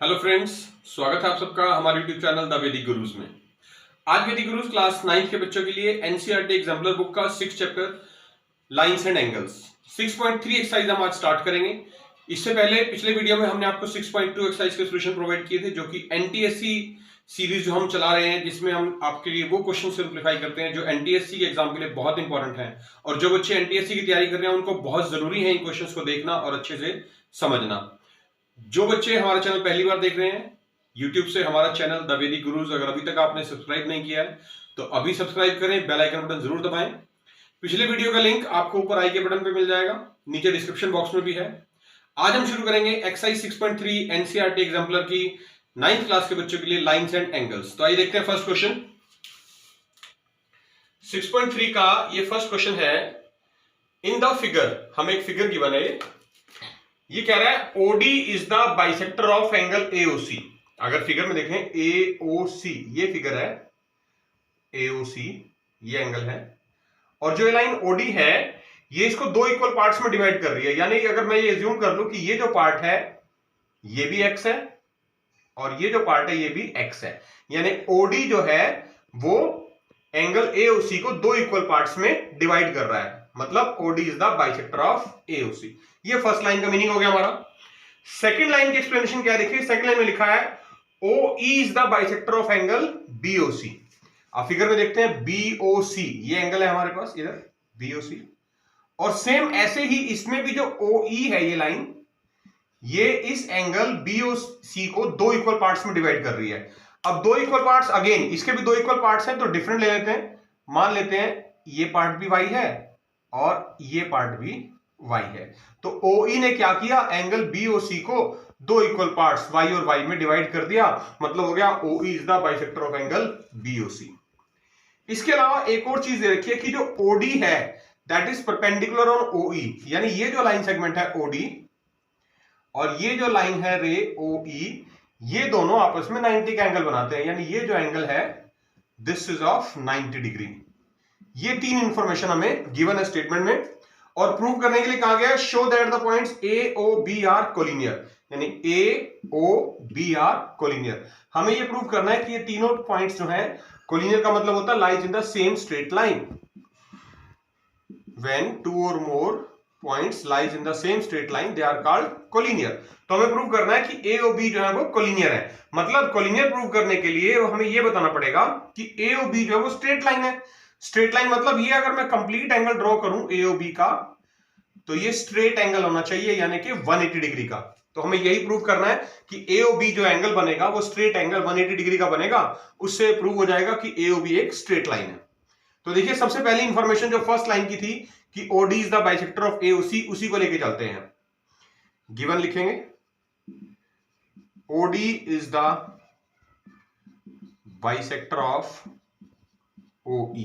Hello friends, स्वागत है आप सबका हमारे यूट्यूब चैनल द वैदिक गुरुज में। आज वैदिक गुरुज क्लास 9 के बच्चों के लिए एनसीईआरटी एग्जाम्पलर बुक का 6 chapter lines and angles 6.3 exercise हम आज स्टार्ट करेंगे। इससे पहले पिछले वीडियो में हमने आपको 6.2 एक्सरसाइज के सोल्यूशन प्रोवाइड किए थे, जो कि एनटीएससी सीरीज जो हम चला रहे हैं, जिसमें हम आपके लिए वो क्वेश्चन सिंप्लीफाई करते हैं जो एनटीएससी के एग्जाम के लिए बहुत इंपॉर्टेंट है। और जो बच्चे एनटीएससी की तैयारी कर रहे हैं उनको बहुत जरूरी है इन क्वेश्चन को देखना और अच्छे से समझना। जो बच्चे हमारा चैनल पहली बार देख रहे हैं YouTube से, हमारा चैनल द वैदिक गुरुज अगर अभी तक आपने सब्सक्राइब नहीं किया है तो अभी सब्सक्राइब करें, बेल आइकन बटन जरूर दबाएं। पिछले वीडियो का लिंक आपको ऊपर आई के बटन पे मिल जाएगा, नीचे डिस्क्रिप्शन बॉक्स में भी है। आज हम शुरू करेंगे एक्सरसाइज 6.3 एनसीईआरटी एग्जाम्पलर की 9th क्लास के बच्चों के लिए लाइंस एंड एंगल्स। तो आइए देखते हैं फर्स्ट क्वेश्चन। 6.3 का ये फर्स्ट क्वेश्चन है। इन द फिगर, हमें एक फिगर गिवन है, ये कह रहा है OD is the bisector of angle AOC। अगर फिगर में देखें AOC, ये फिगर है AOC, ये एंगल है, और जो ये लाइन OD है ये इसको दो इक्वल पार्ट्स में डिवाइड कर रही है। यानी कि अगर मैं ये एज्यूम कर लूं कि ये जो पार्ट है ये भी x है और ये जो पार्ट है ये भी x है, यानी OD जो है वो एंगल AOC को दो इक्वल पार्ट्स में डिवाइड कर रहा है, मतलब OD is the bisector of AOC। ये फर्स्ट लाइन का मीनिंग हो गया हमारा। सेकंड लाइन की एक्सप्लेनेशन क्या है, देखिए सेकंड लाइन में लिखा है OE is the bisector of angle BOC। आप फिगर में देखते हैं BOC, ये एंगल है हमारे पास इधर BOC, और सेम ऐसे ही इसमें भी जो OE है ये लाइन, ये इस एंगल BOC को दो इक्वल पार्ट्स में डिवाइड कर रही है। अब दो इक्वल पार्ट्स, अगेन इसके भी दो इक्वल पार्ट्स हैं तो डिफरेंट ले लेते हैं। मान लेते हैं ये पार्ट भी y है और ये पार्ट भी y है, तो OE ने क्या किया, एंगल BOC को दो इक्वल पार्ट्स y और y में डिवाइड कर दिया, मतलब हो गया OE is the bisector of angle BOC। इसके अलावा एक और चीज दे रखी है कि जो OD है that is perpendicular on OE, यानी ये जो लाइन सेगमेंट है OD और ये जो लाइन है रे OE, ये दोनों आपस में 90 का एंगल बनाते हैं, यानी ये जो एंगल है दिस इज ऑफ 90 डिग्री। ये तीन इंफॉर्मेशन हमें गिवन है स्टेटमेंट में, और प्रूव करने के लिए कहा गया है show that the points A O B are collinear, यानी A O B are collinear. हमें ये प्रूव करना है कि ये तीनों पॉइंट्स जो हैं कोलिनियर का मतलब होता है lies in the same straight line. When two और more points lies in the same straight line they are called collinear. तो हमें प्रूव करना है कि A O B जो है वो कोलिनियर है। मतलब कोलिनियर प्रूव करने के लिए हमें ये बताना पड़ेगा कि A O B जो है वो स्ट्रेट लाइन है। स्ट्रेट लाइन मतलब ये, अगर मैं कंप्लीट एंगल ड्रॉ करूं AOB का तो ये स्ट्रेट एंगल होना चाहिए, यानी कि 180 डिग्री का। तो हमें यही प्रूव करना है कि AOB जो एंगल बनेगा वो स्ट्रेट एंगल 180 डिग्री का बनेगा। उससे प्रूव हो जाएगा कि AOB एक स्ट्रेट लाइन है। तो देखिए सबसे पहली इंफॉर्मेशन जो फर्स्ट लाइन की थी कि OD is the bisector of AOC, उसी को लेके चलते हैं। गिवन लिखेंगे OD is the bisector of OE,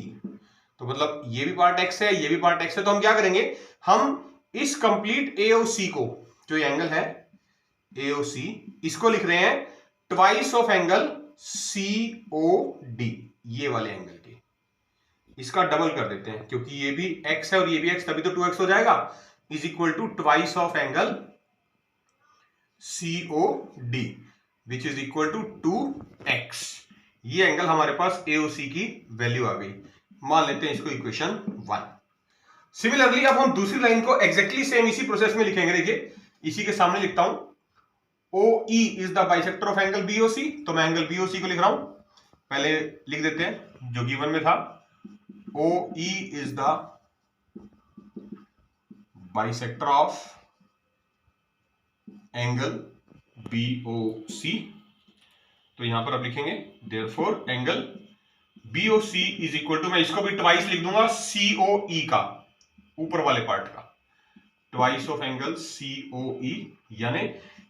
तो मतलब ये भी पार्ट x है, ये भी पार्ट x है, तो हम क्या करेंगे, हम इस कंप्लीट AOC को, जो ये एंगल है AOC, इसको लिख रहे हैं ट्वाइस ऑफ एंगल COD, ये वाले एंगल के, इसका डबल कर देते हैं क्योंकि ये भी x है और ये भी x, तभी तो 2x हो जाएगा, is equal to twice of angle COD which is equal to 2x। ये एंगल हमारे पास AOC की वैल्यू आ गई, मान लेते हैं इसको इक्वेशन 1। सिमिलरली अब हम दूसरी लाइन को एग्जैक्टली सेम इसी प्रोसेस में लिखेंगे। देखिए इसी के सामने लिखता हूं OE is the bisector of angle BOC, तो मैं एंगल BOC को लिख रहा हूं, पहले लिख देते हैं जो गिवन में था, OE is the bisector of angle BOC। तो यहां पर अब लिखेंगे therefore angle BOC is equal to, मैं इसको भी ट्वाइस लिख दूंगा COE का, ऊपर वाले पार्ट का, ट्वाइस ऑफ एंगल COE, यानी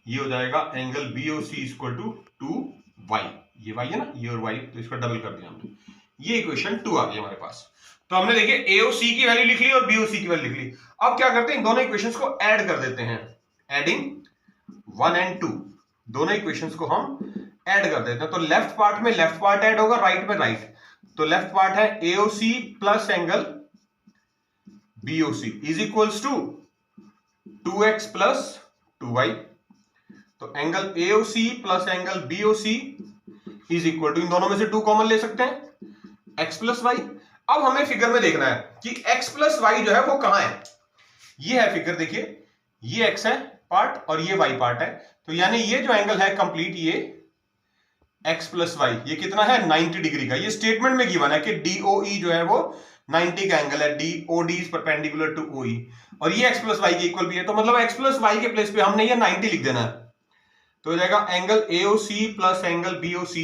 ये हो जाएगा angle BOC is equal to 2y, ये y है ना, ये और y, तो इसका डबल कर दिया हमने, ये इक्वेशन 2 आ गई हमारे पास। तो हमने देखिए AOC की वैल्यू लिख ली और BOC की वैल्यू लिख ली। अब क्या करते हैं, इन दोनों इक्वेशंस को ऐड कर देते हैं, एडिंग 1 and 2, दोनों इक्वेशंस को हम ऐड कर देते हैं। तो लेफ्ट पार्ट में लेफ्ट पार्ट ऐड होगा, राइट में राइट, तो लेफ्ट पार्ट है AOC plus angle BOC is equals to 2x plus 2y, तो तो angle AOC plus angle BOC is equal to, इन दोनों में से 2 कॉमन ले सकते हैं, x प्लस वाई। अब हमें फिगर में देखना है कि x प्लस वाई जो है वो कहां है। ये है फिगर, देखिए ये x है पार्ट और ये y पार्ट है, तो यानी ये जो एंगल है कंप्लीट, ये x प्लस वाई, ये कितना है 90 डिग्री का। ये स्टेटमेंट में गिवन है कि DOE जो है वो 90 का एंगल है, DOD is perpendicular to OE, और ये x प्लस वाई के इक्वल भी है, तो मतलब x प्लस वाई के प्लेस पे हमने ये 90 लिख देना है। तो हो जाएगा angle AOC plus angle BOC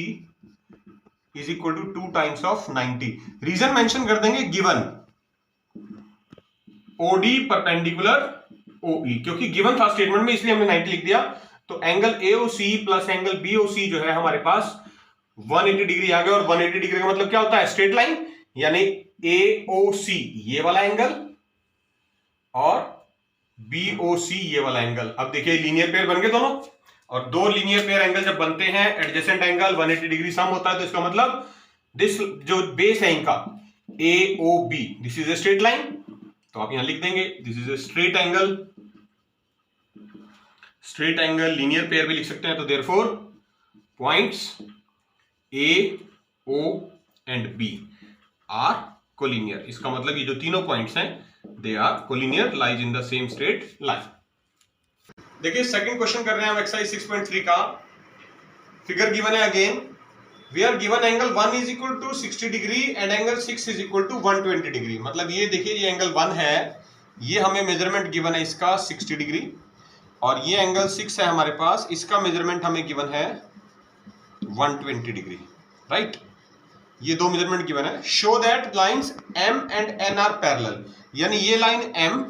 is equal to 2 times of 90। Reason mention कर देंगे गिवन OD परपेंडिकुलर OE, क्योंकि गिवन था स्टेटमेंट में इसलिए हमने 90 लिख दिया। तो angle AOC plus angle BOC जो है हमारे पास 180 डिग्री आ गया, और 180 डिग्री का मतलब क्या होता है, स्ट्रेट लाइन, यानी AOC ये वाला एंगल और BOC ये वाला एंगल। अब देखिए लीनियर पेयर बन गए दोनों, और 2 लीनियर पेयर एंगल जब बनते हैं एडजेसेंट एंगल 180 डिग्री सम होता है, तो इसका मतलब दिस जो बेस है इनका AOB, this is a straight line, तो आप यहां लिख देंगे this is a straight angle, straight angle linear pair भी लिख सकते हैं। तो therefore points A, O and B are collinear. इसका मतलब ये जो तीनों पॉइंट्स हैं they are collinear, lies in the same straight line. देखिए सेकंड क्वेश्चन कर रहे हैं हम एक्सरसाइज 6.3 का। फिगर गिवन है again, we are given angle 1 is equal to 60 degree and angle 6 is equal to 120 degree. मतलब ये देखिए ये एंगल 1 है, ये हमें मेजरमेंट गिवन है इसका 60 डिग्री, और ये एंगल 6 है हमारे पास, इसका मेजरमेंट हमें गिवन है 120 डिग्री, राइट। ये 2 मेजरमेंट गिवन है। Show that lines M and N are parallel, यानी ये लाइन M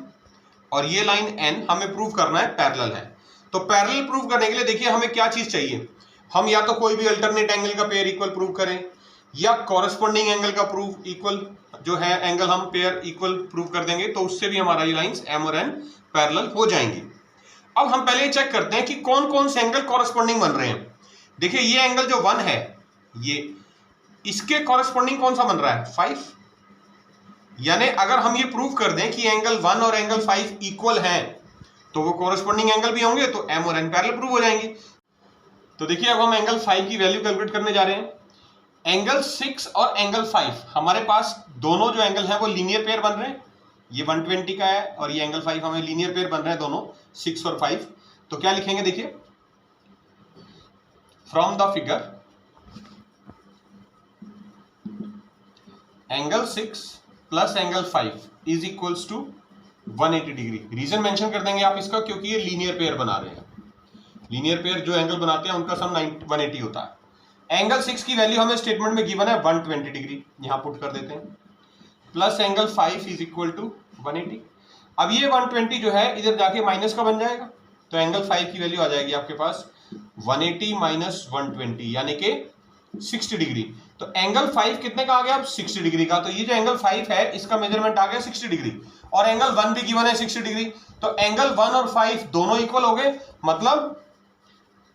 और ये लाइन N हमें प्रूव करना है पैरेलल है। तो पैरेलल प्रूव करने के लिए देखिए हमें क्या चीज चाहिए, हम या तो कोई भी अल्टरनेट एंगल का पेयर इक्वल प्रूव करें, या कॉरेस्पॉन्डिंग एंगल का प्रूव इक्वल जो है एंगल हम पेयर इक्वल प्रूव कर देंगे, तो उससे भी हमारा ये लाइंस M और N पैरेलल हो जाएंगी। अब हम पहले चेक करते हैं कि कौन कौन से एंगल कॉरेस्पॉन्डिंग बन रहे हैं। देखिए ये एंगल जो 1 है, ये इसके कॉरेस्पॉन्डिंग कौन सा बन रहा है 5, यानी अगर हम ये प्रूव कर दें कि एंगल 1 और एंगल 5 इक्वल हैं, तो वो कॉरेस्पॉन्डिंग एंगल भी होंगे, तो M और N पैरेलल प्रूव हो जाएंगे। तो देखिए अब हम एंगल 5 की वैल्यू कैलकुलेट करने जा रहे हैं। एंगल 6 और एंगल 5 हमारे पास दोनों जो एंगल हैं वो लीनियर पेयर बन रहे हैं, ये 120 का है और ये एंगल 5 हमें लीनियर पेयर बन रहे हैं दोनों 6 और 5। तो क्या लिखेंगे, देखिए from the figure angle 6 plus angle 5 is equals to 180 degree. Reason mention कर देंगे आप इसका, क्योंकि ये लीनियर पेयर बना रहे हैं। लीनियर पेयर जो एंगल बनाते हैं उनका सम 180 होता है। एंगल 6 की वैल्यू हमें स्टेटमेंट में गिवन है 120 डिग्री, यहां पुट कर देते हैं, plus angle 5 is equal to 180। अब ये 120 जो है इधर जाके माइनस का बन जाएगा, तो एंगल 5 की वैल्यू आ जाएगी आपके पास 180 माइनस 120 यानी कि 60 डिग्री। तो एंगल 5 कितने का आ गया, अब 60 डिग्री का। तो ये जो एंगल 5 है इसका मेजरमेंट आ गया 60 डिग्री, और एंगल 1 भी गिवन है 60 डिग्री। तो एंगल 1 और 5 दोनों इक्वल हो गए, मतलब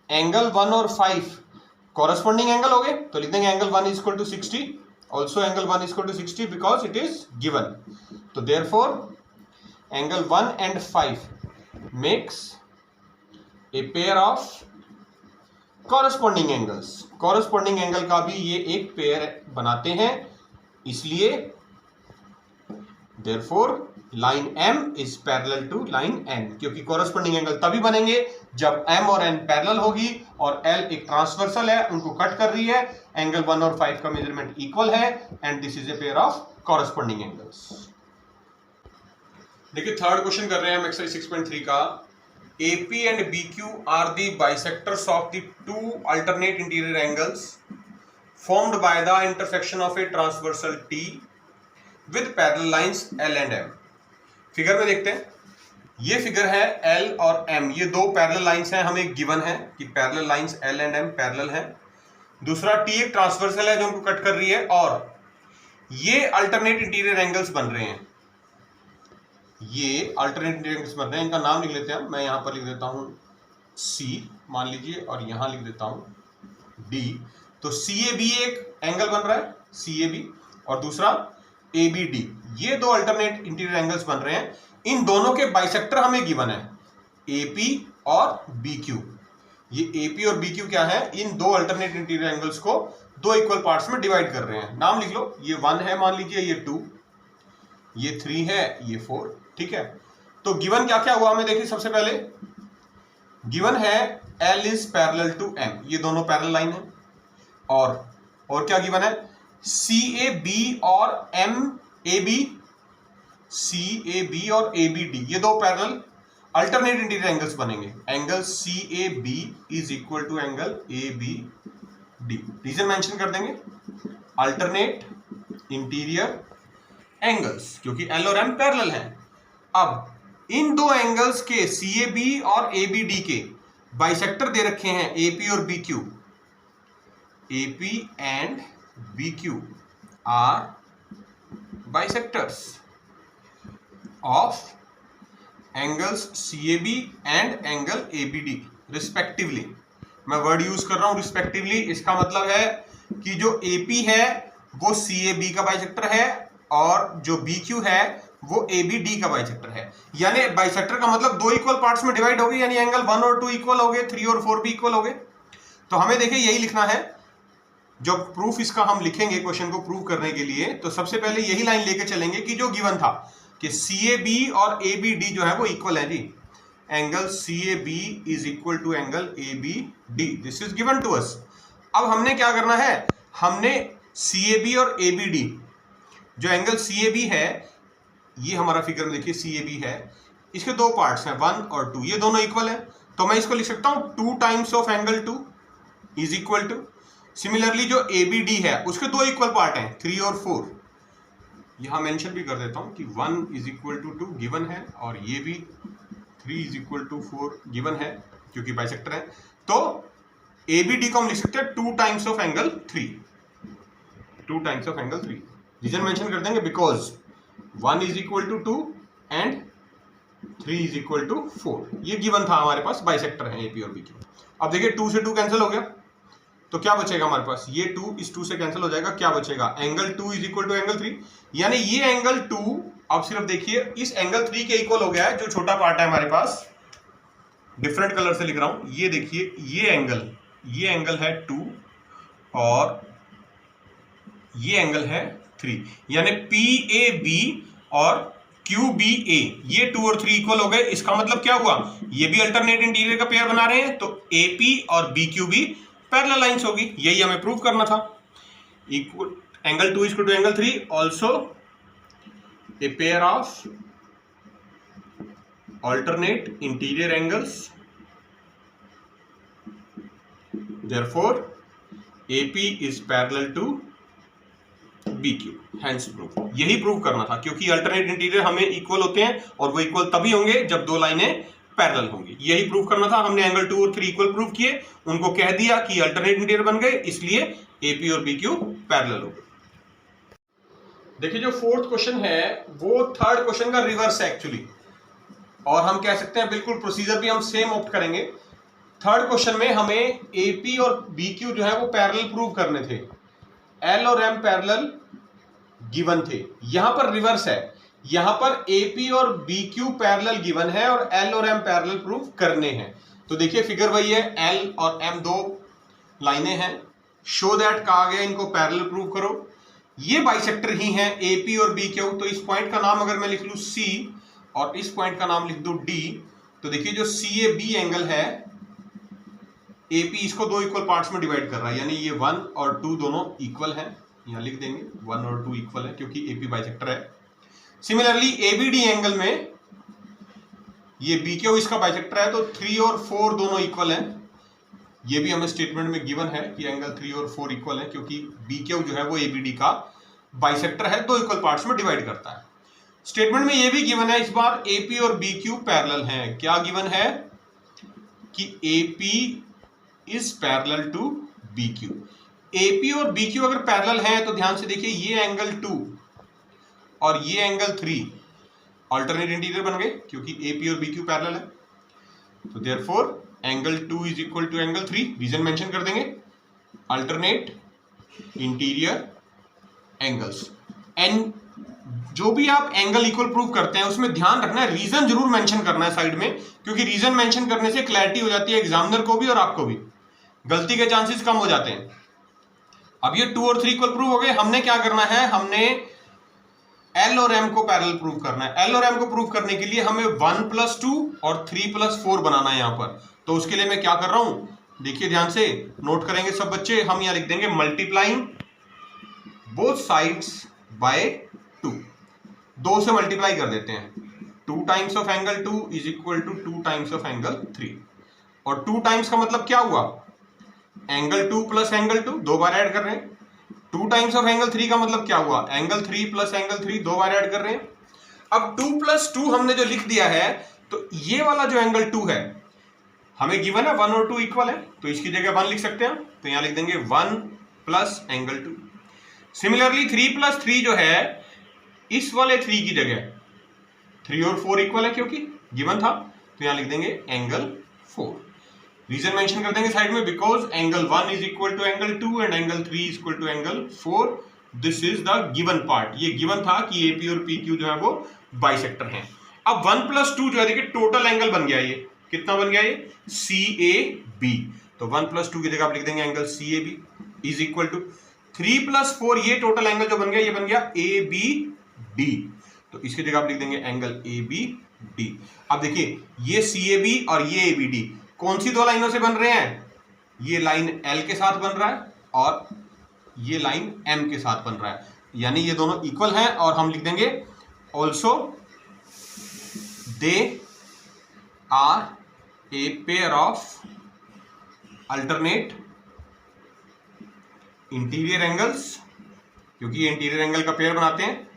एंगल 1 और 5 कॉरेस्पॉन्डिंग एंगल हो गए। तो लिख देंगे angle 1 is equal to 60, also angle 1 is equal to 60 because it is given. तो therefore angle 1 and 5 makes a pair of corresponding angles. Corresponding angle का भी ये एक पेयर बनाते हैं, इसलिए therefore line M is parallel to line N, क्योंकि corresponding angle तभी बनेंगे जब M और N पैरेलल होगी और L एक ट्रांसवर्सल है, उनको कट कर रही है। एंगल 1 और 5 का मेजरमेंट इक्वल है and this is A pair of corresponding angles. देखिए थर्ड क्वेश्चन कर रहे हैं हम एक्सरसाइज 6.3 का। AP and BQ are the bisectors of the two alternate interior angles formed by the intersection of a transversal T with parallel lines L and M। Figure में देखते हैं, ये फिगर है L और M, ये 2 parallel lines हैं, हमें given है कि parallel lines L and M parallel हैं। दूसरा T एक ट्रांसवर्सल है जो उनको कट कर रही है, और ये अल्टरनेट इंटीरियर एंगल्स बन रहे हैं, ये अल्टरनेट एंगल्स बन रहे हैं। इनका नाम लिख लेते हैं, मैं यहां पर लिख देता हूं C मान लीजिए, और यहां लिख देता हूं D। तो CAB एक एंगल बन रहा है CAB, और दूसरा ABD, ये 2 अल्टरनेट इंटीरियर एंगल्स बन रहे हैं। इन दोनों के बाइसेक्टर हमें गिवन है AP और BQ। ये AP और BQ क्या है, इन दो अल्टरनेट इंटीरियर एंगल्स को दो इक्वल पार्ट्स में डिवाइड कर रहे हैं। नाम लिख लो, ये 1 है मान लीजिए, ये 2, ये 3 है, ये 4, ठीक है। तो गिवन क्या क्या हुआ हमें देखिए, सबसे पहले गिवन है L is parallel to M, ये दोनों पैरेलल लाइन है। और क्या गिवन है, CAB और MAB, CAB और ABD, ये दो पैरेलल अल्टरनेट इंटीरियर एंगल्स बनेंगे। Angle CAB is equal to angle ABD। Reason mention कर देंगे, अल्टरनेट इंटीरियर एंगल्स, क्योंकि L और M पैरेलल हैं। अब इन दो एंगल्स के CAB और ABD के बाइसेक्टर दे रखे हैं AP और BQ। AP and BQ are bisectors of angles CAB and angle ABD respectively. मैं वर्ड यूज कर रहा हूं रिस्पेक्टिवली, इसका मतलब है कि जो AP है वो CAB का बाइसेक्टर है और जो BQ है वो ABD का बाइसेक्टर है। यानी बाइसेक्टर का मतलब दो इक्वल पार्ट्स में डिवाइड हो गए, यानी एंगल 1 और 2 इक्वल हो गए, 3 और 4 भी इक्वल हो गए। तो हमें देखिए यही लिखना है, जब प्रूफ इसका हम लिखेंगे क्वेश्चन को प्रूव करने के लिए, तो सबसे पहले यही लाइन लेके चलेंगे कि जो गिवन था कि CAB और ABD जो है वो इक्वल है जी। Angle CAB is equal to angle ABD, this is given to us. अब हमने क्या करना है, हमने CAB और ABD, जो एंगल CAB है, ये हमारा फिगर में देखिए CAB है, इसके दो पार्ट्स हैं 1 और 2, ये दोनों इक्वल है। तो मैं इसको लिख सकता हूं 2 times of angle 2 is equal to, similarly जो ABD है उसके दो इक्वल पार्ट हैं 3 और 4। यहां मेंशन भी कर देता हूं कि 1 इज इक्वल टू 2 गिवन है, और ये भी 3 इज इक्वल टू 4 गिवन है, क्योंकि बाइसेक्टर है। तो ABD को हम लिख सकते हैं 2 times of angle 3, 2 times of angle 3। Reason mention कर देंगे, because 1 is equal to 2 and 3 is equal to 4, ये गिवन था हमारे पास, बाइसेक्टर है AP और BQ। अब देखिए 2 से 2 कैंसिल हो गया, तो क्या बचेगा हमारे पास, ये 2 इस 2 से कैंसिल हो जाएगा, क्या बचेगा, angle 2 is equal to angle 3, यानी ये एंगल 2 अब सिर्फ देखिए इस एंगल 3 के इक्वल हो गया है। जो छोटा पार्ट है हमारे पास, डिफरेंट कलर से लिख रहा हूं, ये देखिए ये एंगल है 2 और ये एंगल है 3, यानी PAB और QBA, ये 2 और 3 इक्वल हो गए। इसका मतलब क्या हुआ, ये भी अल्टरनेट इंटीरियर का पेयर बना रहे हैं, तो AP और BQ भी पैरेलल लाइंस होगी, यही हमें प्रूव करना था। Equal angle 2 equal to angle 3 also a pair of alternate interior angles, therefore AP is parallel to BQ, hence proof। यही प्रूव करना था, क्योंकि अल्टरनेट इंटीरियर हमें इक्वल होते हैं और वो इक्वल तभी होंगे जब दो लाइनें पैरेलल होंगी। यही प्रूव करना था। हमने एंगल 2 और 3 इक्वल प्रूव किए, उनको कह दिया कि अल्टरनेट इंटीरियर बन गए, इसलिए AP और BQ पैरेलल हो गए। देखिए जो फोर्थ क्वेश्चन है वो थर्ड क्वेश्चन का रिवर्स है एक्चुअली, और हम कह सकते हैं बिल्कुल प्रोसीजर भी हम सेम ऑप्ट करेंगे। थर्ड क्वेश्चन में हमें AP और BQ जो है वो पैरेलल प्रूव करने थे, L और M पैरेलल गिवन थे। यहां पर रिवर्स है, यहां पर AP और BQ पैरेलल गिवन है और L और M पैरेलल प्रूव करने हैं। तो देखिए फिगर वही है, L और M दो लाइनें हैं, शो दैट कहा गया इनको पैरेलल प्रूव करो। ये बाइसेक्टर ही हैं AP और BQ, तो इस पॉइंट का नाम अगर मैं लिख लूं C और इस पॉइंट का नाम लिख दूं D, तो देखिए जो CAB एंगल है, AP इसको दो इक्वल पार्ट्स में डिवाइड कर रहा है, यानी ये 1 और 2 दोनों इक्वल हैं, यहां लिख देंगे 1 और 2 इक्वल है क्योंकि AP बाइसेक्टर है। सिमिलरली ABD एंगल में ये BQ इसका बाइसेक्टर है, तो 3 और 4 दोनों इक्वल हैं। ये भी हमें स्टेटमेंट में गिवन है कि एंगल 3 और 4 इक्वल है, क्योंकि BQ जो है वो ABD का बाइसेक्टर है, दो इक्वल पार्ट्स में डिवाइड करता है। स्टेटमेंट में ये भी गिवन है इस बार AP और BQ पैरेलल हैं। क्या गिवन है कि AP is parallel to BQ। AP और BQ अगर पैरेलल हैं तो ध्यान से देखिए ये एंगल 2 और ये एंगल 3 अल्टरनेट इंटीरियर बन गए, क्योंकि AP और BQ पैरेलल है। तो therefore angle 2 is equal to angle 3, reason mention कर देंगे, अल्टरनेट इंटीरियर एंगल्स। जो भी आप एंगल इक्वल प्रूव करते हैं उसमें ध्यान रखना है, रीजन जरूर मेंशन करना है साइड में, क्योंकि रीजन मेंशन करने से क्लैरिटी हो जाती है एग्जामिनर को भी और आपको भी, गलती के चांसेस कम हो जाते हैं। अब ये 2 और 3 इक्वल प्रूव हो गए, हमने क्या करना है, हमने L और M को पैरेलल प्रूव करना है। L और M को प्रूव करने के लिए हमें 1+2 और 3+4 बनाना है यहां पर। तो उसके लिए मैं क्या कर रहा हूं, देखिए ध्यान से नोट करेंगे सब बच्चे, हम यहां लिख देंगे मल्टीप्लाइंग बोथ साइड्स बाय 2, 2 से मल्टीप्लाई कर देते हैं। 2 times of angle 2 is equal to 2 times of angle 3, और 2 टाइम्स का मतलब क्या हुआ, एंगल 2 प्लस एंगल 2, 2 बार ऐड कर रहे हैं। 2 टाइम्स ऑफ एंगल 3 का मतलब क्या हुआ, एंगल 3 प्लस एंगल 3, 2 बार ऐड कर रहे हैं। अब 2+2 हमने जो लिख दिया है, तो ये वाला जो एंगल 2 है हमें गिवन है 1 और 2 इक्वल है, तो इसकी जगह 1 लिख सकते हैं, तो यहां लिख देंगे 1 प्लस एंगल 2। सिमिलरली 3+3 जो है इस वाले 3 की जगह 3 और 4 इक्वल है क्योंकि गिवन था, तो यहां लिख देंगे एंगल 4। रीजन मेंशन कर देंगे साइड में, because angle 1 is equal to angle 2 and angle 3 is equal to angle 4। This is the given part. ये गिवन था कि एपी और पीक्यू जो है वो बाइसेक्टर हैं। अब 1+2 जो है देखिए टोटल एंगल बन गया, ये कितना बन गया, ये CAB। तो 1+2 की जगह आप लिख देंगे angle CAB is equal to 3+4, ये टोटल एंगल जो बन गया ये बन गया ABD, तो इसकी जगह आप लिख देंगे एंगल ABD। अब देखिए ये CAB और ये ABD कौन सी दो लाइनों से बन रहे हैं, ये लाइन L के साथ बन रहा है और ये लाइन M के साथ बन रहा है, यानी ये दोनों इक्वल हैं, और हम लिख देंगे also they are a pair of alternate interior angles, क्योंकि ये इंटीरियर एंगल का पेयर बनाते हैं,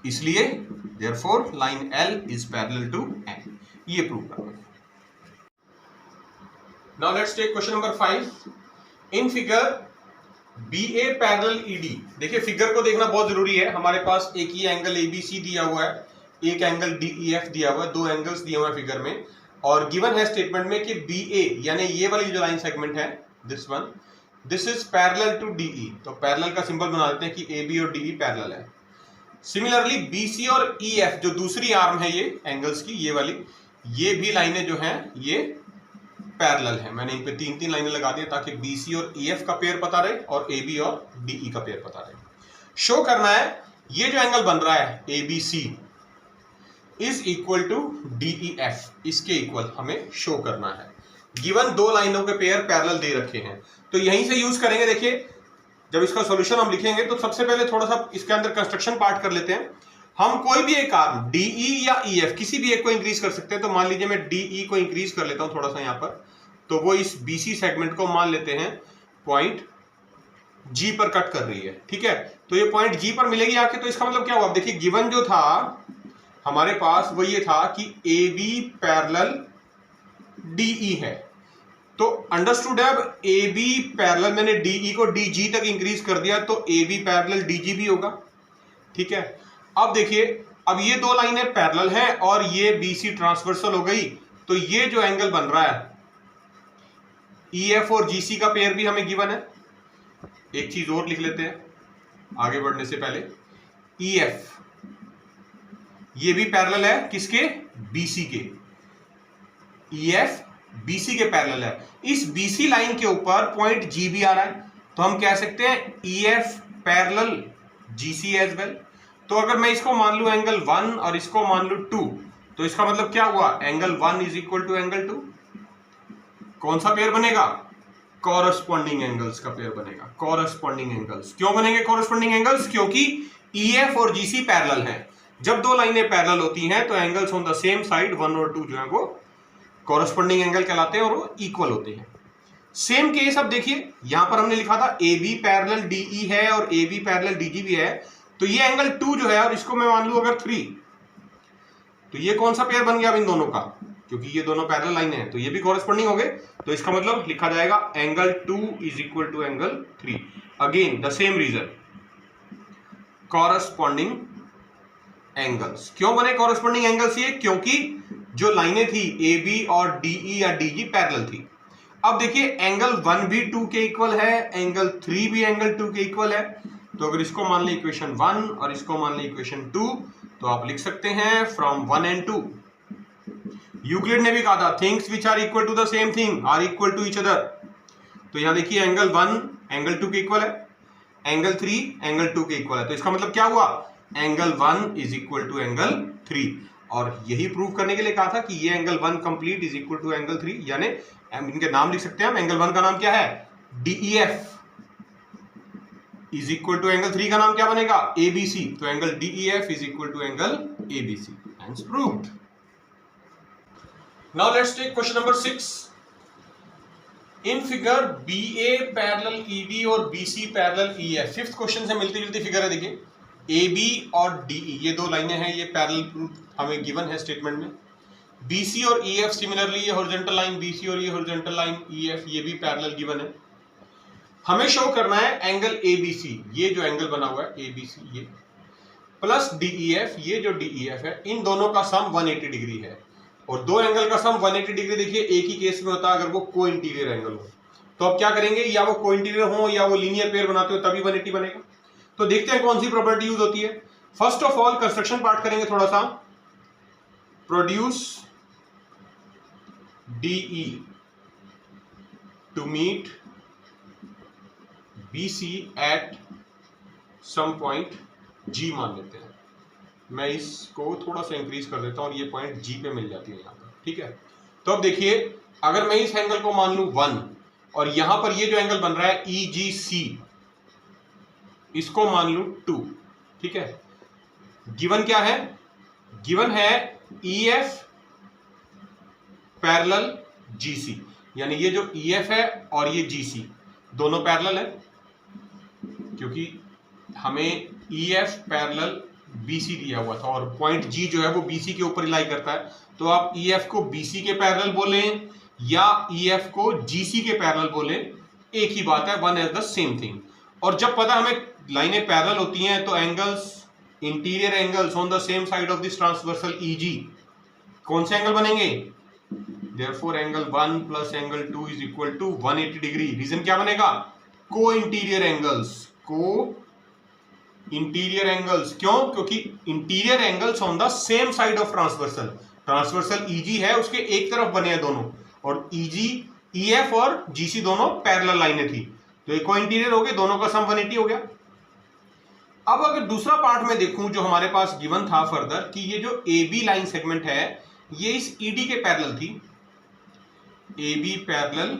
इसलिए therefore line L is parallel to M। ये प्रूव करना। Now let's take question number 5. In figure BA parallel ED, देखिए फिगर को देखना बहुत जरूरी है। हमारे पास एक ही एंगल ABC दिया हुआ है, एक एंगल DEF दिया हुआ है, दो एंगल्स दिए हुए हैं फिगर में, और गिवन है स्टेटमेंट में कि BA यानी ये वाली जो लाइन सेगमेंट है this one, this is parallel to DE। तो पैरेलल का सिंबल बना देते हैं कि AB और DE पैरेलल है। सिमिलरली BC और EF जो दूसरी आर्म है ये एंगल्स की, ये वाली, ये भी लाइनें जो हैं ये पैरेलल है। मैंने इन पे 3-3 लाइनें लगा दी ताकि BC और EF का पेयर पता रहे और AB और DE का पेयर पता रहे। शो करना है ये जो एंगल बन रहा है ABC is equal to DEF, इसके इक्वल हमें शो करना है। गिवन दो लाइनों के पेयर पैरेलल दे रखे हैं, तो यहीं से यूज करेंगे। देखिए जब इसका सॉल्यूशन हम लिखेंगे तो सबसे पहले थोड़ा सा इसके अंदर कंस्ट्रक्शन पार्ट कर लेते हैं। हम कोई भी एक आर्म DE या EF किसी भी एक को इंक्रीज कर सकते हैं, तो मान लीजिए मैं DE को इंक्रीज कर लेता हूं थोड़ा सा यहां पर, तो वो इस BC सेगमेंट को मान लेते हैं पॉइंट G पर कट कर रही है, ठीक है। तो ये पॉइंट G पर मिलेगी आके, तो इसका मतलब क्या हुआ, अब देखिए गिवन जो था हमारे पास वो ये था कि AB पैरेलल DE है, तो अंडरस्टूड है। अब AB पैरेलल मैंने DE को DG तक इंक्रीज कर दिया, तो AB पैरेलल DG भी होगा, ठीक है। अब देखिए अब ये दो लाइनें पैरेलल हैं और ये BC ट्रांसवर्सल हो गई, तो ये जो एंगल बन रहा है EF और GC का पेयर भी हमें गिवन है। एक चीज और लिख लेते हैं आगे बढ़ने से पहले, EF ये भी पैरेलल है किसके, BC के। EF BC के पैरेलल है। इस BC लाइन के ऊपर पॉइंट G भी आ रहा है, तो हम कह सकते हैं EF parallel GC as well. तो अगर मैं इसको मान लूं एंगल 1 और इसको मान लूं 2, तो इसका मतलब क्या हुआ, angle 1 is equal to angle 2। कौन सा पेयर बनेगा, कॉरस्पॉन्डिंग एंगल्स का पेयर बनेगा। कॉरस्पॉन्डिंग एंगल्स क्यों बनेंगे कॉरस्पॉन्डिंग एंगल्स, क्योंकि EF और GC पैरेलल हैं। जब दो लाइनें पैरेलल होती हैं तो angles on the same side 1 और 2 जो है वो कॉरस्पॉन्डिंग एंगल कहलाते हैं और वो इक्वल होते हैं। सेम केस अब देखिए यहां पर हमने लिखा था AB पैरेलल DE है और AB पैरेलल DG भी है, तो ये एंगल 2 जो है और इसको मैं मान लूं अगर 3, तो ये कौन सा पेयर बन गया अब इन दोनों का, क्योंकि ये दोनों पैरेलल लाइनें हैं तो ये भी कॉरस्पॉन्डिंग हो गए। तो इसका मतलब लिखा जाएगा angle 2 is equal to angle 3। Again the same reason, corresponding angles. क्यों बने कॉरस्पॉन्डिंग एंगल्स ये, क्योंकि जो लाइनें थी AB और DE या DG पैरेलल थी। अब देखिए एंगल 1 भी 2 के इक्वल है, एंगल 3 भी एंगल 2 के इक्वल है। तो अगर इसको मान लें इक्वेशन 1 और इसको मान लें इक्वेशन 2, तो आप लिख सकते हैं फ्रॉम 1 and 2। यूक्लिड ने भी कहा था things which are equal to the same thing are equal to each other. तो यहां देखिए एंगल 1 एंगल 2 के इक्वल है, एंगल 3 एंगल 2 के इक्वल है। तो इसका मतलब क्या हुआ, angle 1 is equal to angle 3। और यही प्रूव करने के लिए कहा था कि ये angle 1 complete is equal to angle 3, यानी इनके नाम लिख सकते हैं हम। एंगल 1 का नाम क्या है, DEF is equal to angle 3 का नाम क्या बनेगा, ABC। तो angle DEF is equal to angle ABC, hence proved. Now let's take question number 6। In figure BA parallel ED और BC parallel EF, fifth question से मिलती जुलती फिगर है। देखिए AB और DE ये दो लाइनें हैं, ये पैरेलल हमें गिवन है स्टेटमेंट में। BC और EF सिमिलरली ये हॉरिजॉन्टल लाइन BC और ये हॉरिजॉन्टल लाइन EF ये भी पैरेलल गिवन है। हमें शो करना है एंगल ABC, ये जो एंगल बना हुआ है ABC ये, प्लस DEF ये जो DEF है, इन दोनों का सम 180 डिग्री है। और दो एंगल का सम 180 डिग्री देखिए एक ही केस में होता है अगर वो को इंटीरियर एंगल हो। तो अब क्या करेंगे, या वो को इंटीरियर हो या वो लीनियर पेयर बनाते हो तभी 180 बनेगा। तो देखते हैं कौन सी प्रॉपर्टी यूज होती है। First of all construction part करेंगे थोड़ा सा। Produce DE to meet BC at some point G मान लेते हैं। मैं इसको थोड़ा सा इंक्रीज कर देता हूं और ये पॉइंट G पे मिल जाती है यहां पर, ठीक है। तो अब देखिए अगर मैं इस एंगल को मान लूं 1 और यहां पर ये जो एंगल बन रहा है EGC इसको मान लूं 2, ठीक है। गिवन क्या है, गिवन है EF पैरेलल GC, यानी ये जो EF है और ये GC दोनों पैरेलल है, क्योंकि हमें EF पैरेलल BC दिया हुआ था और पॉइंट G जो है वो BC के ऊपर लाई करता है। तो आप EF को BC के पैरेलल बोलें या EF को GC के पैरेलल बोलें, एक ही बात है, one is the same thing. और जब पता हमें लाइनें पैरेलल होती हैं तो angles, interior angles on the same side of this transversal EG कौन से एंगल बनेंगे, therefore angle 1 plus angle 2 is equal to 180 degree. रीजन क्या बनेगा, co-interior angles, co-interior angles. क्यों, क्योंकि interior angles on the same side of transversal, transversal EG है उसके एक तरफ बने हैं दोनों, और EF और GC दोनों पैरेलल लाइनें थी, तो एक को इंटीरियर हो गए, दोनों का सम 180 हो गया। अब अगर दूसरा पार्ट में देखूं जो हमारे पास गिवन था फर्दर कि ये जो AB लाइन सेगमेंट है ये इस ED के पैरेलल थी, AB पैरेलल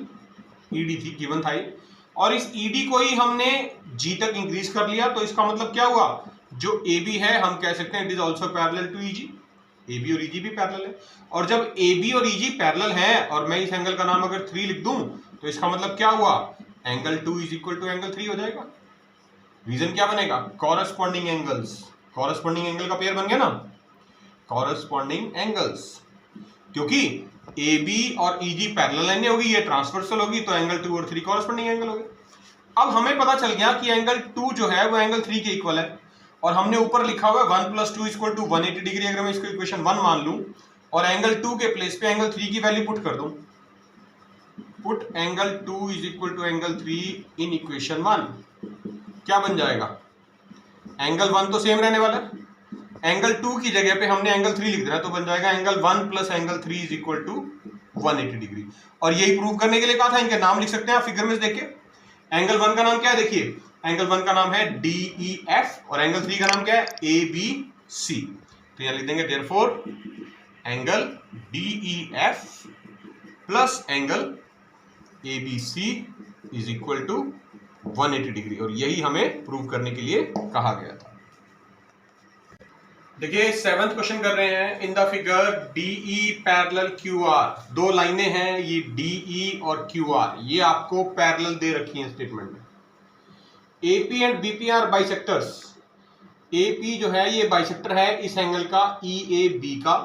ED थी, गिवन था ये, और इस ED को ही हमने G तक इंक्रीज कर लिया। तो इसका मतलब क्या हुआ, जो AB है हम कह सकते हैं it is also parallel to EG, AB और EG भी पैरेलल है। और जब AB और EG पैरेलल है और मैं इस एंगल का नाम अगर 3 लिख दूं तो इसका मतलब क्या हुआ, angle 2 is equal to angle 3 हो जाएगा। रीजन क्या बनेगा, कॉरस्पॉन्डिंग एंगल्स, कॉरस्पॉन्डिंग एंगल का पेयर बन गया ना, कॉरस्पॉन्डिंग एंगल्स, क्योंकि AB और EG पैरेलल लाइनें होगी, ये ट्रांसवर्सल होगी, तो एंगल 2 और 3 कॉरस्पॉन्डिंग एंगल हो गए। अब हमें पता चल गया कि एंगल 2 जो है वो एंगल 3 के इक्वल है, और हमने ऊपर लिखा हुआ है 1 प्लस 2 इक्वल टू 180 डिग्री। अगर मैं इसको इक्वेशन 1 मान लूं और एंगल 2 के प्लेस पे एंगल 3 की वैल्यू पुट कर दूं, put angle 2 is equal to angle 3 in equation 1, क्या बन जाएगा, एंगल 1 तो सेम रहने वाला है, एंगल 2 की जगह पे हमने एंगल 3 लिख देना, तो बन जाएगा angle 1 plus angle 3 is equal to 180 degree. और यही प्रूव करने के लिए कहा था, इनके नाम लिख सकते हैं आप फिगर में देखिए। एंगल 1 का नाम क्या है, देखिए एंगल 1 का नाम है DEF और एंगल 3 का नाम क्या है ABC। तो यहां लिख देंगे therefore angle DEF plus angle ABC is equal to 180 degree, और यही हमें प्रूव करने के लिए कहा गया था। देखिए 7th क्वेश्चन कर रहे हैं। In the figure DE parallel QR, दो लाइनें हैं ये DE और QR, ये आपको पैरेलल दे रखी हैं स्टेटमेंट में। AP and BP are bisectors, AP जो है ये बाइसेक्टर है इस एंगल का EAB का,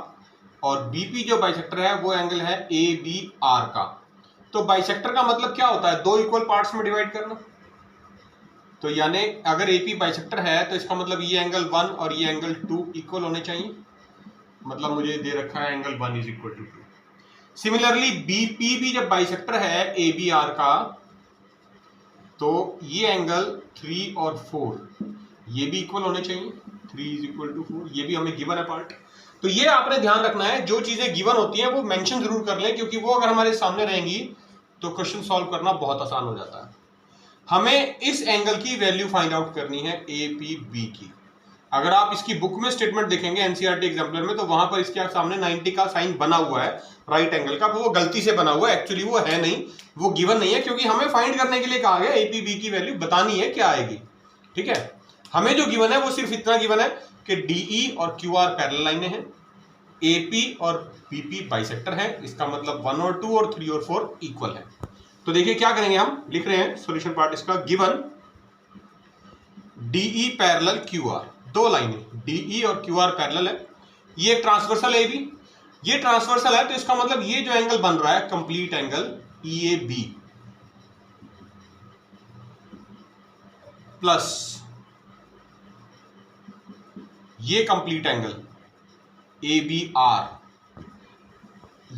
और BP जो बाइसेक्टर है वो एंगल है ABR का। तो बाइसेक्टर का मतलब क्या होता है, दो इक्वल पार्ट्स में डिवाइड करना। तो यानी अगर AP बाइसेक्टर है तो इसका मतलब ये एंगल 1 और ये एंगल 2 इक्वल होने चाहिए, मतलब मुझे दे रखा है angle 1 is equal to 2। Similarly BP भी जब बाइसेक्टर है ABR का तो ये एंगल 3 और 4 ये भी इक्वल होने चाहिए, 3 = 4, ये भी हमें गिवन है पार्ट। तो ये आपने ध्यान रखना है, जो चीजें गिवन होती हैं वो मेंशन जरूर कर लें, क्योंकि वो अगर हमारे सामने रहेंगी तो क्वेश्चन सॉल्व करना बहुत आसान हो जाता है। हमें इस एंगल की वैल्यू फाइंड आउट करनी है APB की। अगर आप इसकी बुक में स्टेटमेंट देखेंगे एनसीईआरटी एग्जाम्पलर में, तो वहां पर इसके सामने 90 का साइन बना हुआ है राइट एंगल का, वो गलती से बना हुआ है, एक्चुअली वो है नहीं, वो गिवन नहीं है, क्योंकि हमें फाइंड करने के लिए कहा गया APB की वैल्यू बतानी है क्या आएगी। ठीक है, हमें जो गिवन है वो सिर्फ इतना गिवन है कि DE और QR पैरेलल लाइनें हैं, AP और BP बाइसेक्टर है, इसका मतलब 1 और 2 और 3 और 4 इक्वल है। तो देखिए क्या करेंगे, हम लिख रहे हैं सॉल्यूशन पार्ट इसका, गिवन DE पैरेलल QR, दो लाइनें DE और QR पैरेलल है, ये एक ट्रांसवर्सल है, भी ये ट्रांसवर्सल है, तो इसका मतलब ये जो एंगल बन रहा है कंप्लीट एंगल EAB प्लस ये कंप्लीट एंगल ABR,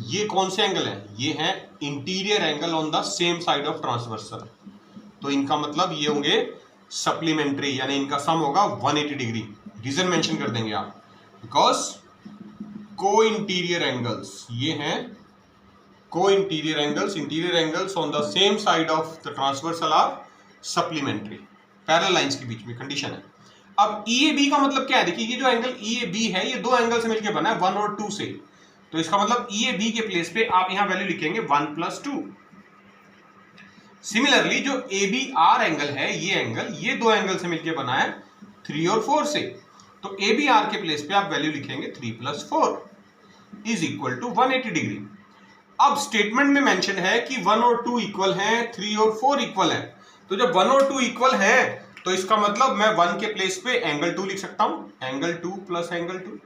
ये कौन से एंगल है, ये है interior angle on the same side of transversal, तो इनका मतलब ये होंगे सप्लीमेंट्री, यानी इनका सम होगा 180 डिग्री। रीजन मेंशन कर देंगे आप, बिकॉज को इंटीरियर एंगल्स, ये हैं co-interior angles on the same side of the transversal are supplementary, parallel lines के बीच में कंडीशन है। अब EAB का मतलब क्या है, देखिए ये जो एंगल EAB है ये दो एंगल से मिलकर बना है 1 और 2 से, तो इसका मतलब EAB के प्लेस पे आप यहां वैल्यू लिखेंगे 1 + 2। सिमिलरली जो ABR एंगल है, ये एंगल ये दो एंगल से मिलकर बना है 3 और 4 से, तो ABR के प्लेस पे आप वैल्यू लिखेंगे 3 + 4 = 180 डिग्री। अब स्टेटमेंट में मेंशन है कि 1 और 2 इक्वल हैं, 3 और 4 इक्वल है, तो जब 1 और 2 इक्वल हैं तो इसका मतलब मैं 1 के प्लेस पे एंगल 2 लिख सकता हूं, एंगल 2 + एंगल 2।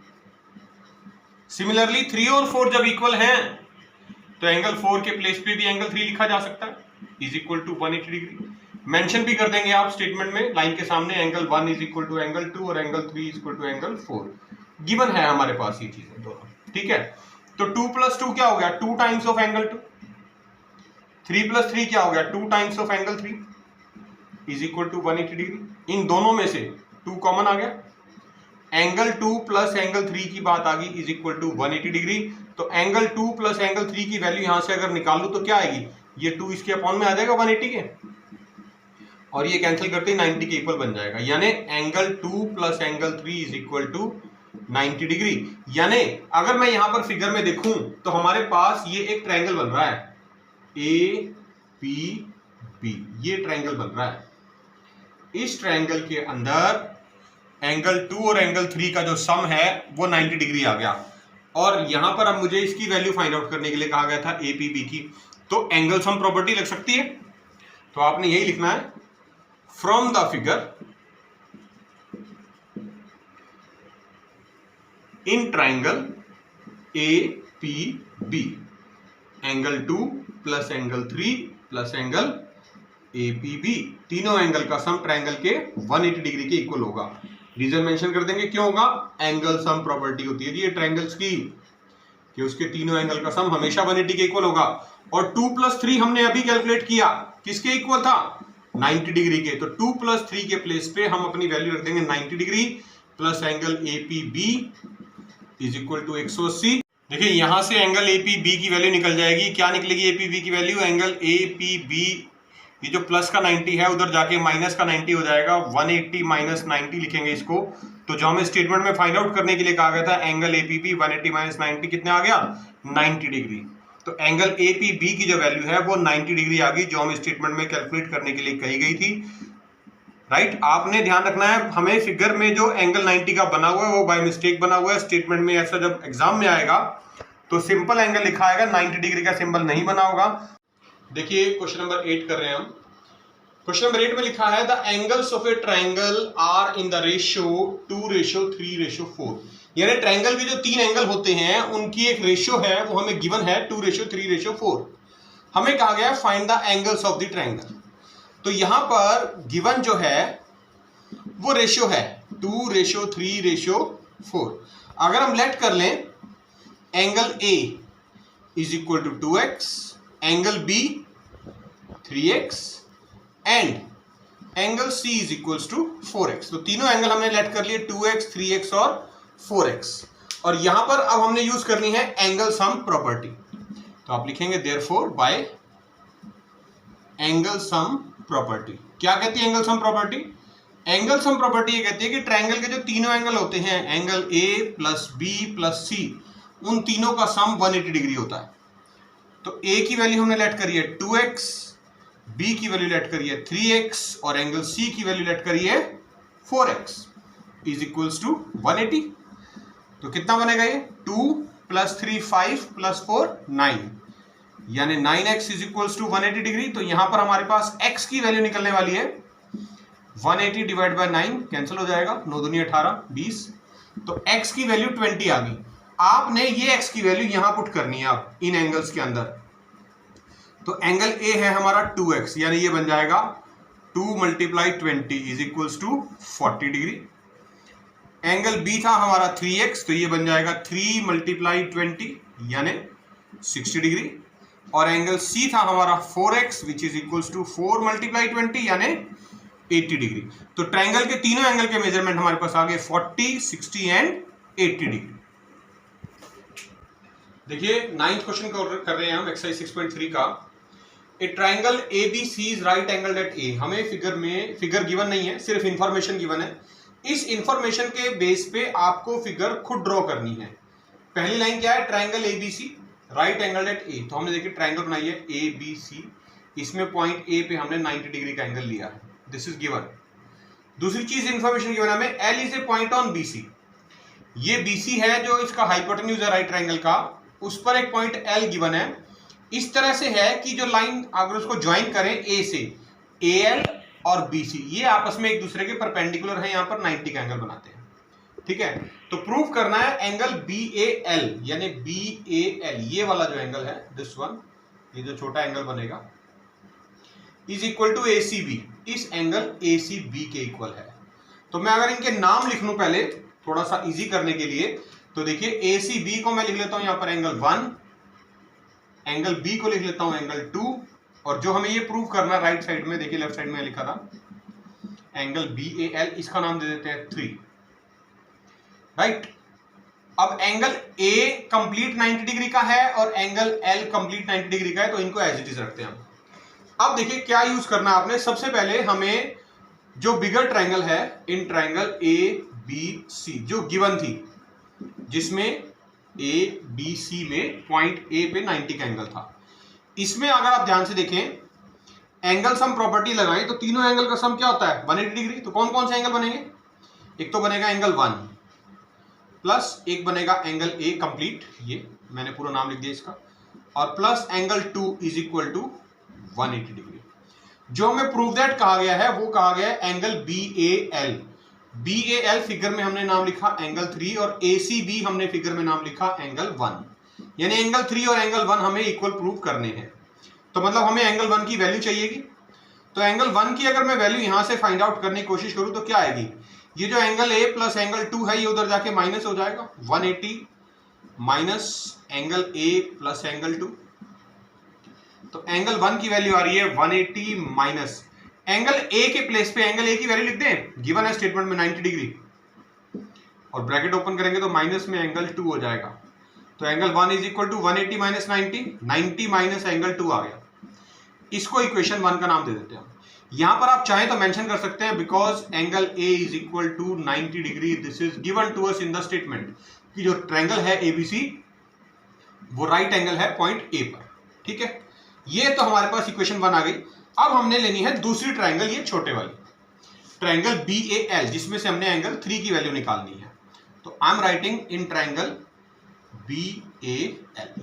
सिमिलरली 3 और 4 जब इक्वल हैं तो एंगल 4 के प्लेस पे भी एंगल 3 लिखा जा सकता है, = 180 डिग्री। मेंशन भी कर देंगे आप स्टेटमेंट में लाइन के सामने, एंगल 1 = एंगल 2 और एंगल 3 = एंगल 4। गिवन है हमारे पास ये चीजें दोनों। ठीक है, तो 2 + 2 क्या हो गया, 2 टाइम्स ऑफ एंगल 2, 3 + 3 क्या हो गया, 2 टाइम्स ऑफ एंगल 3 = 180 डिग्री। इन दोनों में से 2 कॉमन आ गया, एंगल 2 + एंगल 3 की बात आ गई = 180 डिग्री। तो एंगल 2 + एंगल 3 की वैल्यू यहां से अगर निकाल लूं तो क्या आएगी, ये 2 इसके अपॉन में आ जाएगा 180 के, और ये कैंसिल करते ही 90 के इक्वल बन जाएगा, यानी एंगल 2 + एंगल 3 = 90 डिग्री। यानी अगर मैं यहां पर फिगर में देखूं तो हमारे पास ये एक ट्रायंगल बन रहा है APB, ये ट्रायंगल बन रहा है। इस ट्रायंगल के अंदर एंगल 2 और एंगल 3 का जो सम है वो 90 डिग्री आ गया, और यहां पर अब मुझे इसकी वैल्यू फाइंड आउट करने के लिए कहा गया था APB की, तो एंगल सम प्रॉपर्टी लग सकती है, तो आपने यही लिखना है, from the figure in triangle APB angle 2 + angle 3 + angle APB, तीनों एंगल का सम ट्रायंगल के 180 डिग्री के इक्वल होगा। रीजन मेंशन कर देंगे, क्यों होगा, एंगल सम प्रॉपर्टी होती है ये ट्रायंगल्स की, कि उसके तीनों एंगल का सम हमेशा 180 के इक्वल होगा। और 2 + 3 हमने अभी कैलकुलेट किया, किसके इक्वल था, 90 डिग्री के, तो 2 + 3 के प्लेस पे हम अपनी वैल्यू रख देंगे 90 डिग्री प्लस एंगल APB = 180। देखिए यहां से एंगल APB की वैल्यू निकल जाएगी, क्या निकलेगी APB की वैल्यू, एंगल APB, ये जो प्लस का 90 है उधर जाके माइनस का 90 हो जाएगा, 180 - 90 लिखेंगे इसको, तो जो हमें स्टेटमेंट में फाइंड आउट करने के लिए कहा गया था एंगल APB 180 - 90 कितने आ गया, 90 डिग्री। तो एंगल APB की जो वैल्यू है वो 90 डिग्री आ गई, जो हमें स्टेटमेंट में कैलकुलेट करने के लिए कही गई थी। राइट, आपने ध्यान रखना है, हमें फिगर में जो एंगल 90 का बना हुआ है वो बाय मिस्टेक बना हुआ है, स्टेटमेंट में ऐसा जब एग्जाम में आएगा तो सिंपल एंगल लिखा आएगा, 90 डिग्री का सिंबल नहीं बना होगा। देखिए क्वेश्चन नंबर 8 कर रहे हैं हम। क्वेश्चन नंबर 8 में लिखा है the angles of a triangle are in the ratio 2:3:4, यानी ट्रायंगल के जो 3 एंगल होते हैं उनकी एक रेशियो है, वो हमें गिवन है 2:3:4। हमें कहा गया find the angles of the triangle, तो यहां पर गिवन जो है वो रेशियो है 2:3:4। अगर हम लेट कर लें angle A = 2x, angle B 3x and angle C is equals to 4x। तो तीनों एंगल हमने लेट कर लिए 2x, 3x और 4x। और यहां पर अब हमने यूज करनी है एंगल सम प्रॉपर्टी। तो आप लिखेंगे therefore by angle sum property. क्या कहती है angle sum property? Angle sum property ये कहती है कि ट्रायंगल के जो तीनों एंगल होते हैं, angle A plus B plus C, उन तीनों का सम 180 डिग्री होता है। तो A की वैल्यू हमने लेट करी है 2x, B की वैल्यू लेट करी है 3x और एंगल C की वैल्यू लेट करी है 4x इज इक्वल्स टू 180। तो कितना बनेगा ये? 2 प्लस 3 5 प्लस 4 9, यानी 9x is equals to 180 degree. तो यहां पर हमारे पास x की वैल्यू निकलने वाली है 180 डिवाइड बाय 9, कैंसिल हो जाएगा, 9 दूनी 18 20। तो x की वैल्यू 20 आ गई। आपने ये x की वैल्यू यहां पुट करनी है आप इन एंगल्स के अंदर। तो एंगल A है हमारा 2x, यानी ये बन जाएगा 2 multiply 20 is equals to 40 degree. Angle B था हमारा 3x, तो ये बन जाएगा 3 मल्टीप्लाई 20 यानी 60 डिग्री। और एंगल C था हमारा 4x which is equals to 4 multiply 20 यानी 80 डिग्री। तो ट्रायंगल के तीनों एंगल के मेजरमेंट हमारे पास आ गए 40, 60 एंड 80 डिग्री। देखिए 9th क्वेश्चन कर रहे हैं हम एक्सरसाइज 6.3 का। A triangle ABC is right angle at A। हमें फिगर गिवन नहीं है, सिर्फ इंफॉर्मेशन गिवन है। इस इंफॉर्मेशन के बेस पे आपको फिगर खुद ड्रॉ करनी है। पहली लाइन क्या है? Triangle ABC right angle at A। तो हमने देखिए ट्रायंगल बनाई है ABC, इसमें पॉइंट A पे हमने 90 डिग्री का एंगल लिया है, दिस इज गिवन। दूसरी चीज इंफॉर्मेशन गिवन हमें, L is a point on BC। ये BC है जो इसका हाइपोटेन्यूज है राइट ट्रायंगल का, उस पर एक पॉइंट L गिवन है। इस तरह से है कि जो लाइन अगर उसको ज्वाइन करें A से, AL और BC ये आपस में एक दूसरे के परपेंडिकुलर है, यहां पर 90 का एंगल बनाते हैं। ठीक है, तो प्रूव करना है एंगल BAL, यानी BAL ये वाला जो एंगल है दिस वन, ये जो छोटा एंगल बनेगा इज इक्वल टू ACB। इस एंगल ACB के इक्वल है। तो मैं अगर इनके नाम लिख लूं पहले थोड़ा सा इजी करने के लिए, तो देखिए ACB को मैं लिख लेता हूं यहां पर एंगल 1, एंगल B को लिख लेता हूं एंगल 2, और जो हमें ये प्रूव करना राइट साइड में, देखिए लेफ्ट साइड में लिखा था एंगल BAL, इसका नाम दे देते हैं 3, राइट। अब एंगल A कंप्लीट 90 डिग्री का है और एंगल L कंप्लीट 90 डिग्री का है, तो इनको एज इट इज रखते हैं हम। अब देखिए क्या यूज करना है आपने। सबसे पहले हमें जो बिगर ट्रायंगल है इन ट्रायंगल ABC जो गिवन थी, जिसमें ABC में पॉइंट A पे 90 का एंगल था, इसमें अगर आप ध्यान से देखें एंगल सम प्रॉपर्टी लगाएं तो तीनों एंगल का सम क्या होता है? 180 डिग्री। तो कौन कौन से एंगल बनेंगे? एक तो बनेगा एंगल 1 प्लस एक बनेगा एंगल A कंप्लीट, ये मैंने पूरा नाम लिख दिया इसका, और plus angle 2 is equal to 180 degree. जो हमें प्रूव दैट कहा गया है वो कहा गया है एंगल BAL। BAL फिगर में हमने नाम लिखा एंगल 3 और ACB हमने फिगर में नाम लिखा एंगल 1, यानी एंगल 3 और एंगल 1 हमें इक्वल प्रूव करने हैं। तो मतलब हमें एंगल 1 की वैल्यू चाहिएगी। तो एंगल 1 की अगर मैं वैल्यू यहां से फाइंड आउट करने की कोशिश करूं तो क्या आएगी? ये जो एंगल A प्लस एंगल 2 है ये उधर जाके माइनस हो जाएगा, 180 minus angle A plus angle 2। तो एंगल 1 की वैल्यू आ रही है 180 माइनस एंगल A के प्लेस पे एंगल A की वैल्यू लिख दें, गिवन है स्टेटमेंट में 90 डिग्री, और ब्रैकेट ओपन करेंगे तो माइनस में एंगल 2 हो जाएगा। तो angle 1 is equal to 180 minus 90, 90 minus angle 2 आ गया। इसको इक्वेशन 1 का नाम दे देते हैं। यहां पर आप चाहें तो मेंशन कर सकते हैं because angle A is equal to 90 degree, this is given to us in the statement कि जो ट्रायंगल है ABC वो राइट एंगल है पॉइंट A पर। ठीक है, ये तो हमारे पास इक्वेशन 1 आ गई। अब हमने लेनी है दूसरी ट्रायंगल, ये छोटे वाली ट्रायंगल BAL, जिसमें से हमने एंगल 3 की वैल्यू निकालनी है। तो I am writing in triangle BAL,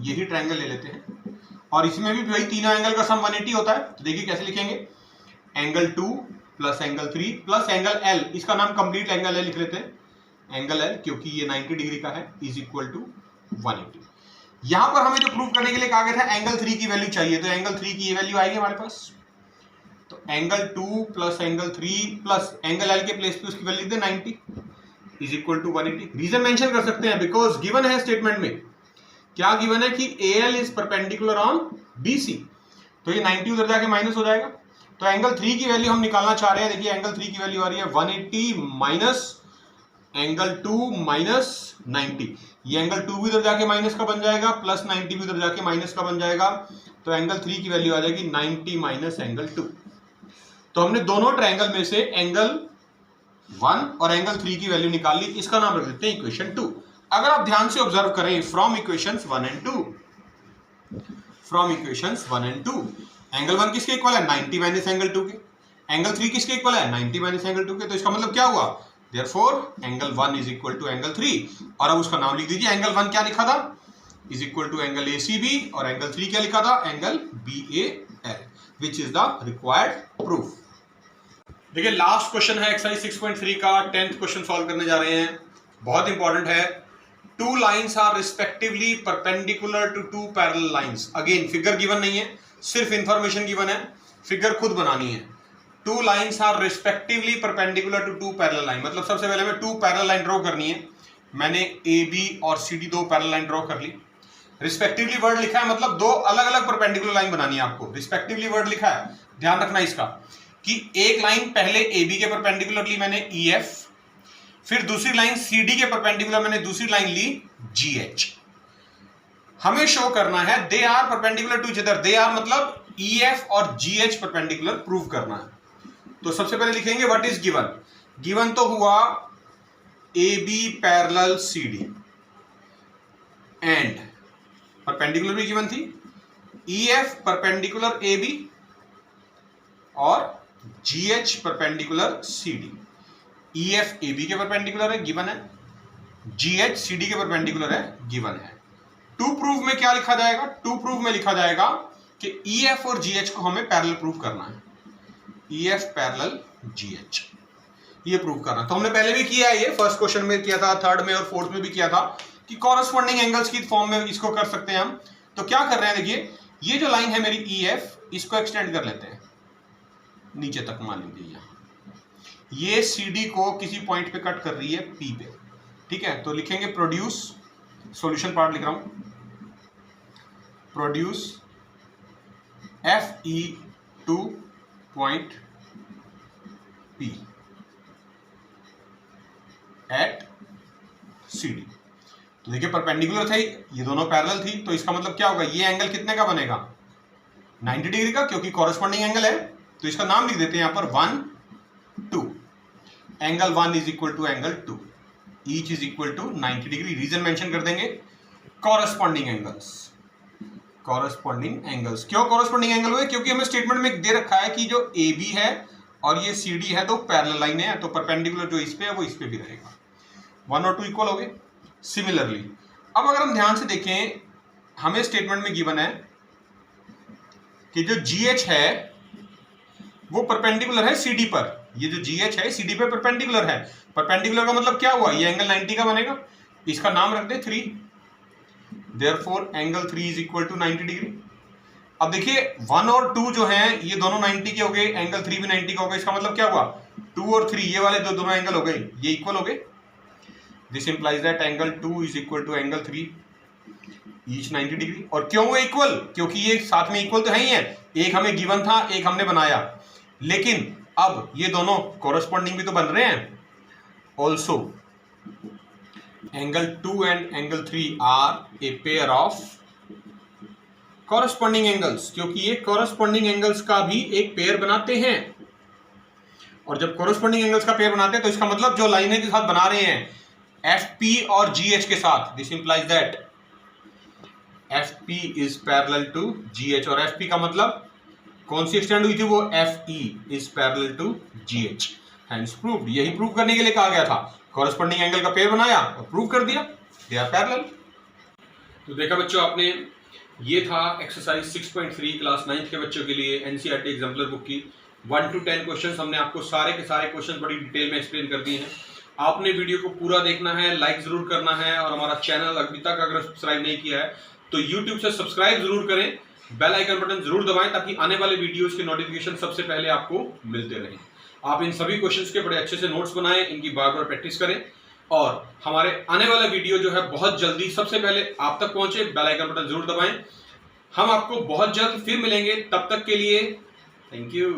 यही ट्रायंगल ले लेते हैं, और इसमें भी भाई तीनों एंगल का सम 180 होता है। तो देखिए कैसे लिखेंगे, angle 2 plus angle 3 plus angle L, इसका नाम कंप्लीट एंगल L लिख लेते हैं, एंगल L क्योंकि ये 90 डिग्री का है, इज इक्वल टू 180। यहां पर हमें जो प्रूव करने के लिए कहा गया था एंगल 3 की वैल्यू चाहिए, तो एंगल 3 की ये वैल्यू आएगी हमारे पास। तो angle 2 plus angle 3 plus angle L के प्लेस पे उसकी वैल्यू लिख दे 90 is equal to 180। Reason mention कर सकते हैं बिकॉज गिवन है स्टेटमेंट में, क्या गिवन है कि AL is perpendicular on BC, तो ये 90 उधर जाके माइनस हो जाएगा, तो एंगल 3 की वैल्यू हम निकालना चाह रहे हैं। देखिए एंगल 3 की वैल्यू आ रही है 180 माइनस एंगल 2 माइनस 90। ये एंगल 2 भी उधर जाके माइनस का बन जाएगा, प्लस 90 भी उधर जाके माइनस का बन जाएगा। तो एंगल 3 की वैल्यू आ जाएगी 90 माइनस एंगल 2। तो हमने दोनों ट्रायंगल में से एंगल 1 और एंगल 3 की वैल्यू निकाल ली। इसका नाम रख देते हैं इक्वेशन 2। अगर आप ध्यान से ऑब्जर्व करें from equations 1 and 2, from equations 1 and 2, angle 1 किसके इक्वल है 90 माइनस एंगल 2 के, एंगल 3 किसके इक्वल है 90 माइनस एंगल 2 के। तो इसका मतलब क्या हुआ, therefore angle 1 is equal to angle 3। और अब उसका नाम लिख दीजिए। एंगल 1 क्या लिखा था, is equal to angle ACB, और एंगल 3 क्या लिखा था, angle BAL, which is the required proof. देखिए लास्ट क्वेश्चन है एक्सरसाइज 6.3 का 10th क्वेश्चन सॉल्व करने जा रहे हैं। बहुत इंपॉर्टेंट है। Two lines are respectively perpendicular to two parallel lines. Again figure given नहीं है, सिर्फ इंफॉर्मेशन गिवन है, फिगर खुद बनानी है। Two lines are respectively perpendicular to two parallel line, मतलब सबसे पहले मैं टू पैरेलल लाइन ड्रॉ करनी है। मैंने AB और CD दो पैरेलल लाइन ड्रॉ कर ली। रिस्पेक्टिवली वर्ड लिखा है, मतलब दो अलग अलग परपेंडिकुलर लाइन बनानी है आपको। रिस्पेक्टिवली वर्ड लिखा है, ध्यान रखना इसका कि एक लाइन पहले AB के परपेंडिकुलर ली मैंने EF, फिर दूसरी लाइन CD के परपेंडिकुलर मैंने दूसरी लाइन ली GH। हमें शो करना है they are perpendicular to each other. They are मतलब EF और GH परपेंडिकुलर प्रूव करना है। तो सबसे पहले लिखेंगे व्हाट इज गिवन। गिवन तो हुआ AB parallel CD and perpendicular भी गिवन थी EF परपेंडिकुलर AB और GH perpendicular CD। EF AB के परपेंडिकुलर है, गिवन है, GH CD के परपेंडिकुलर है, गिवन है। टू प्रूफ में क्या लिखा जाएगा, टू प्रूफ में लिखा जाएगा कि EF और GH को हमें पैरेलल प्रूफ करना है। EF पैरेलल GH ये प्रूफ करना। तो हमने पहले भी किया है, ये फर्स्ट क्वेश्चन में किया था, थर्ड में और फोर्थ में भी किया था कि कॉरस्पॉन्डिंग एंगल्स की फॉर्म में इसको कर सकते हैं हम। तो क्या कर रहे हैं, देखिए ये जो लाइन है मेरी EF, इसको एक्सटेंड कर लेते हैं नीचे तक। मान लीजिए यहाँ ये CD को किसी पॉइंट पे कट कर रही है P पे, ठीक है। तो लिखेंगे प्रोड्यूस, सॉल्यूशन पार्ट लिख रहा हूं, produce FE to point P at CD। तो देखिए परपेंडिकुलर थे, ये दोनों पैरेलल थी, तो इसका मतलब क्या होगा, ये एंगल कितने का बनेगा 90 डिग्री का, क्योंकि कॉरस्पॉन्डिंग एंगल है। तो इसका नाम लिख देते हैं यहां पर 1 2। Angle 1 is equal to angle 2, each is equal to 90 degree. Reason mention कर देंगे कॉरस्पॉन्डिंग एंगल्स। कॉरस्पॉन्डिंग एंगल्स क्यों कॉरस्पॉन्डिंग एंगल हुए, क्योंकि हमें स्टेटमेंट में दे रखा है कि जो AB है और ये CD है तो पैरेलल लाइन है, तो परपेंडिकुलर जो इस पे है वो इस पे भी रहेगा। 1 और 2 इक्वल हो गए। सिमिलरली अब अगर हम ध्यान से देखें, हमें स्टेटमेंट में गिवन है कि जो GH है वो परपेंडिकुलर है CD पर। ये जो GH है CD पे परपेंडिकुलर है। परपेंडिकुलर का मतलब क्या हुआ, ये एंगल 90 का बनेगा। इसका नाम रख दे 3, therefore angle 3 is equal to 90 degree. अब देखिए 1 और 2 जो हैं ये दोनों 90 के हो गए, एंगल 3 भी 90 का हो गया। इसका मतलब क्या हुआ, 2 और 3 ये वाले दोनों एंगल हो गए, ये इक्वल हो गए। This implies that angle 2 is equal to angle 3, each 90 degree. और क्यों वो इक्वल, क्योंकि ये साथ में इक्वल तो है ही है। एक हमें गिवन था, एक हमने बनाया, लेकिन अब ये दोनों कॉरस्पॉन्डिंग भी तो बन रहे हैं। Also angle 2 and angle 3 are a pair of corresponding angles, क्योंकि ये कॉरस्पॉन्डिंग एंगल्स का भी एक पेयर बनाते हैं। और जब कॉरस्पॉन्डिंग एंगल्स का पेयर बनाते हैं तो इसका मतलब जो लाइनें के साथ बना रहे हैं FP और GH के साथ, this implies that FP is parallel to GH। और FP का मतलब कौन सी एक्सटेंड हुई थी, वो FE is parallel to GH। Hence proved. यही प्रूव करने के लिए कहा गया था, कॉरस्पॉन्डिंग एंगल का पेयर बनाया और प्रूव कर दिया, दे आर पैरेलल। तो देखा बच्चों आपने, ये था एक्सरसाइज 6.3 क्लास 9th के बच्चों के लिए NCERT एग्जाम्पलर बुक की 1 to 10 क्वेश्चंस। हमने आपको सारे के सारे क्वेश्चंस बड़ी डिटेल में एक्सप्लेन कर दिए हैं। आपने वीडियो को पूरा देखना है, लाइक जरूर करना है, और हमारा चैनल अभी तक अगर सब्सक्राइब नहीं किया है तो YouTube से सब्सक्राइब जरूर करें, बेल आइकन बटन जरूर दबाएं ताकि आने वाले वीडियोस के नोटिफिकेशन सबसे पहले आपको मिलते रहें। आप इन सभी क्वेश्चंस के बड़े अच्छे से नोट्स बनाएं, इनकी बार बार प्रैक्टिस करें, और हमारे आने वाला वीडियो जो है बहुत जल्दी सबसे पहले आप तक पहुंचे। बेल आइकन बटन जरूर दबाएं। हम आपको बहुत जल्द फिर मिलेंगे, तब तक के लिए थैंक यू।